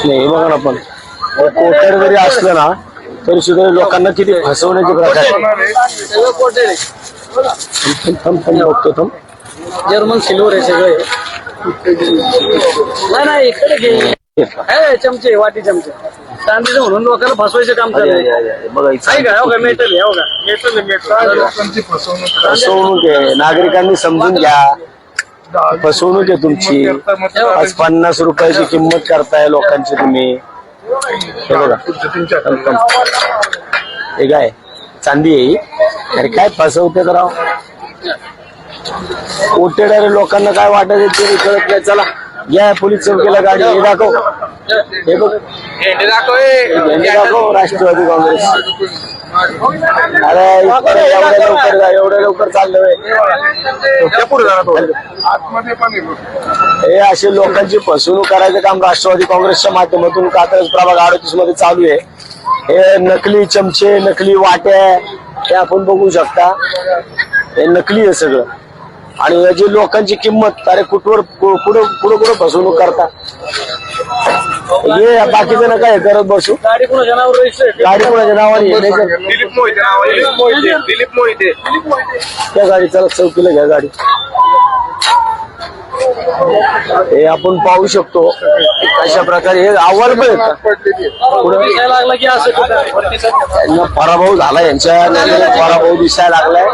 नाही बघा ना, पण कोटेड जरी असलं ना तरी सुद्धा लोकांना किती फसवण्याचे प्रकार बघतो. जर्मन सिल्वर आहे सगळे. नाही इकडे घे चमचे, वाटी चमचे चांदीचे म्हणून लोकांना फसवायचं काम चाललंय. बघा मेटल फसवणूक आहे. नागरिकांनी समजून घ्या, फसवणूक आहे तुमची. आज 50 रुपयाची किंमत करताय लोकांची तुम्ही. हे बघा हे काय चांदी आहे, अरे काय फसवते तर राव. कोटेडारे लोकांना काय वाटत ते कळत नाही. चला या पोलीस चौकीला गाडी. हे दाखव, हे बघ दाखव राष्ट्रवादी काँग्रेस. अरे एवढ्या लवकर चाललंय. हे असे लोकांची फसवणूक करायचं काम राष्ट्रवादी काँग्रेसच्या माध्यमातून कात्रज प्रभाग 38 मध्ये चालू आहे. हे नकली चमचे, नकली वाट्या हे आपण बघू शकता. हे नकली आहे सगळं. आणि याची लोकांची किंमत, अरे कुठवर पुढं फसवणूक करता. हे बाकीचं ना काय करत बसू. गाडी कुणाच्या नावाने दिलीप मोहिते त्या गाडी. चला चौकीला घ्या गाडी. हे आपण पाहू शकतो अशा प्रकारे. हे अहवाल पण लागला की असं त्यांना पराभव झाला, यांच्या पराभव दिसायला लागलाय.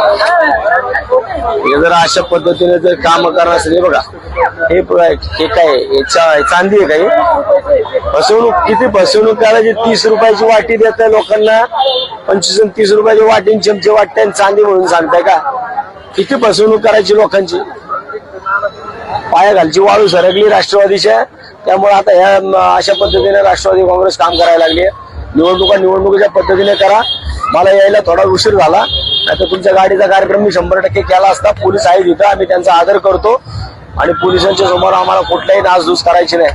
हे जर अशा पद्धतीने जर काम करणार असेल. बघा हे काय चांदी आहे काही. फसवणूक किती फसवणूक करायची. 30 रुपयाची वाटी देत लोकांना, 25 आणि 30 रुपयाची वाटी चमचे वाटते चांदी म्हणून सांगताय का. किती फसवणूक करायची लोकांची. पायाखालची वाळू सरकली राष्ट्रवादीच्या. त्यामुळे आता ह्या अशा पद्धतीने राष्ट्रवादी काँग्रेस काम करायला लागली. निवडणुकीच्या पद्धतीने करा. मला यायला थोडा उशीर झाला, नाहीतर तुमच्या गाडीचा कार्यक्रम मी 100% केला असता. पोलीस आहेत इथं, आम्ही त्यांचा आदर करतो आणि पोलिसांच्या समोर आम्हाला कुठलाही नासधूस करायची नाही.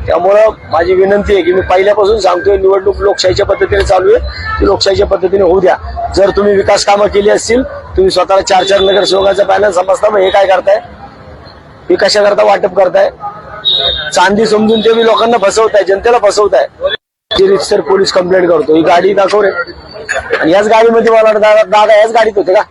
त्यामुळं माझी विनंती आहे की मी पहिल्यापासून सांगतोय, निवडणूक लोकशाहीच्या पद्धतीने चालू आहे, ती लोकशाहीच्या पद्धतीने होऊ द्या. जर तुम्ही विकास कामं केली असतील, तुम्ही स्वतःला 4 नगरसेवकाचा पॅनल समजता, मग हे काय करताय. हे कशा करता वाटप करताय. चांदी समजून ते मी लोकांना फसवताय, जनतेला फसवताय. रितसर पोलीस कंप्लेंट करतो. ही गाडी दाखव रे. आणि याच गाडीमध्ये मला दादा याच गाडीत होते का.